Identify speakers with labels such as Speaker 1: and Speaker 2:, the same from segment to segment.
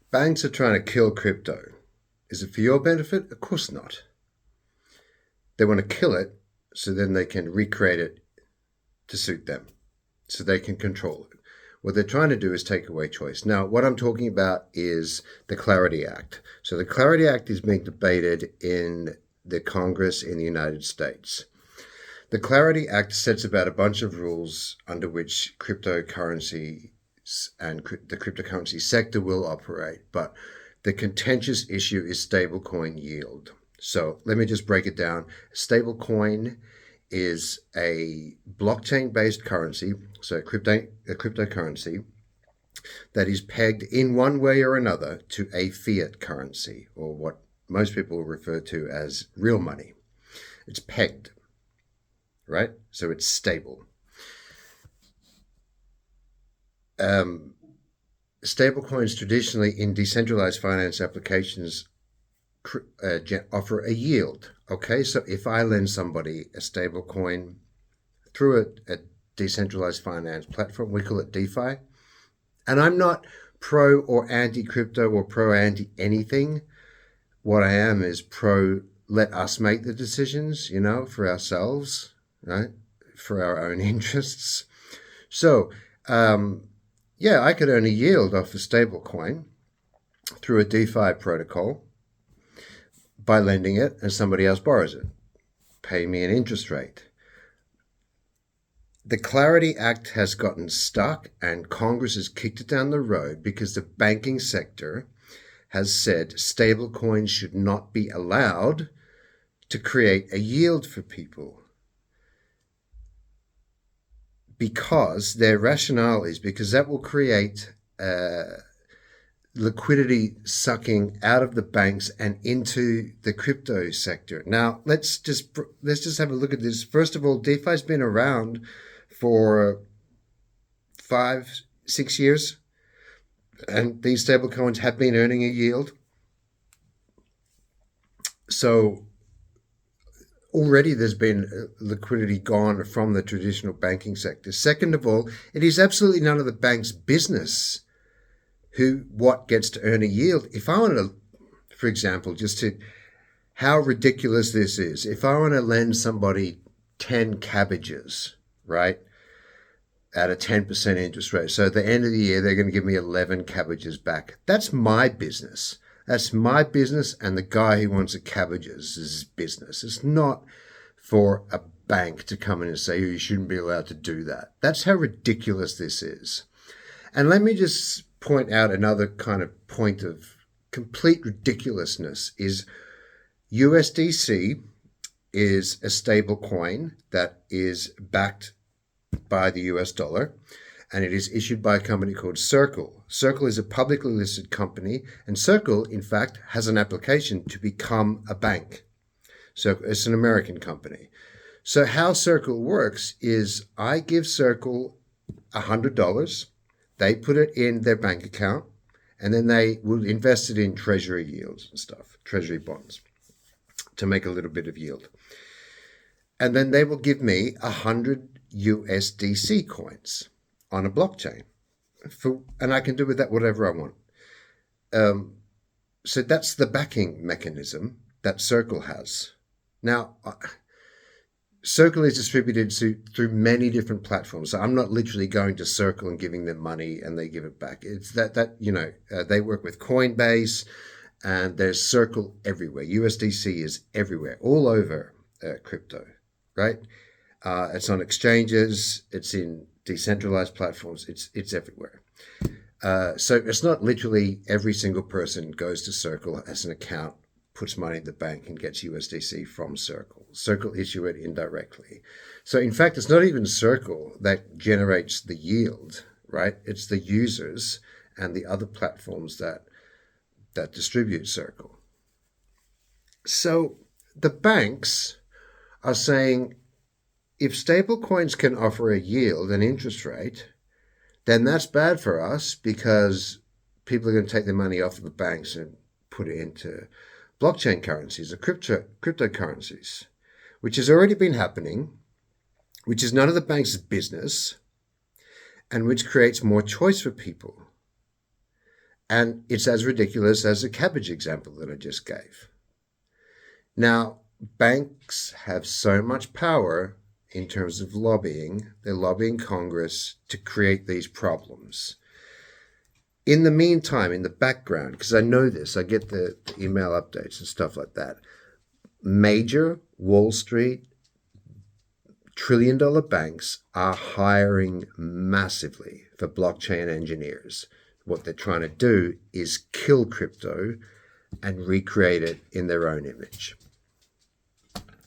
Speaker 1: Banks are trying to kill crypto. Is it for your benefit? Of course not. They want to kill it so then they can recreate it to suit them, so they can control it. What they're trying to do is take away choice. Now, what I'm talking about is the Clarity Act. So the Clarity Act is being debated in the Congress in the United States. The Clarity Act sets about a bunch of rules under which cryptocurrencies and the cryptocurrency sector will operate, but the contentious issue is stablecoin yield. So let me just break it down. Stablecoin is a blockchain-based currency, so a cryptocurrency that is pegged in one way or another to a fiat currency, or what most people refer to as real money. It's pegged, right? So it's stable. Stablecoins traditionally in decentralized finance applications offer a yield. Okay, so if I lend somebody a stablecoin through a decentralized finance platform, we call it DeFi, and I'm not pro or anti-crypto or pro anti-anything. What I am is pro let us make the decisions, for ourselves, right, for our own interests. So, I could earn a yield off a stablecoin through a DeFi protocol by lending it and somebody else borrows it, pay me an interest rate. The Clarity Act has gotten stuck and Congress has kicked it down the road because the banking sector has said stablecoins should not be allowed to create a yield for people. Because their rationale is because that will create liquidity sucking out of the banks and into the crypto sector. Now, let's just have a look at this. First of all, DeFi's been around for 5-6 years, and these stablecoins have been earning a yield. So already there's been liquidity gone from the traditional banking sector. Second of all, it is absolutely none of the bank's business what gets to earn a yield. If I want to, for example, how ridiculous this is. If I want to lend somebody 10 cabbages, right, at a 10% interest rate. So at the end of the year, they're going to give me 11 cabbages back. That's my business. That's my business, and the guy who wants a cabbages is his business. It's not for a bank to come in and say, you shouldn't be allowed to do that. That's how ridiculous this is. And let me just point out another kind of point of complete ridiculousness is USDC is a stable coin that is backed by the US dollar, and it is issued by a company called Circle. Circle is a publicly listed company, and Circle, in fact, has an application to become a bank. So it's an American company. So how Circle works is I give Circle $100. They put it in their bank account, and then they will invest it in treasury yields and stuff, treasury bonds, to make a little bit of yield. And then they will give me 100 USDC coins on a blockchain, and I can do with that whatever I want. So that's the backing mechanism that Circle has. Now, Circle is distributed through many different platforms. So I'm not literally going to Circle and giving them money and they give it back. It's they work with Coinbase, and there's Circle everywhere. USDC is everywhere, all over crypto, right? It's on exchanges. It's in decentralized platforms. It's everywhere. So it's not literally every single person goes to Circle, has an account, puts money in the bank, and gets USDC from Circle. Circle issue it indirectly. So in fact, it's not even Circle that generates the yield, right? It's the users and the other platforms that distribute Circle. So the banks are saying, if stablecoins can offer a yield, an interest rate, then that's bad for us because people are going to take their money off of the banks and put it into blockchain currencies or cryptocurrencies, which has already been happening, which is none of the bank's business, and which creates more choice for people. And it's as ridiculous as the cabbage example that I just gave. Now, banks have so much power in terms of lobbying. They're lobbying Congress to create these problems. In the meantime, in the background, because I know this, I get the email updates and stuff like that, major Wall Street trillion-dollar banks are hiring massively for blockchain engineers. What they're trying to do is kill crypto and recreate it in their own image.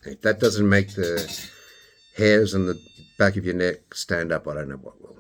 Speaker 1: If that doesn't make the hairs on the back of your neck stand up, I don't know what will.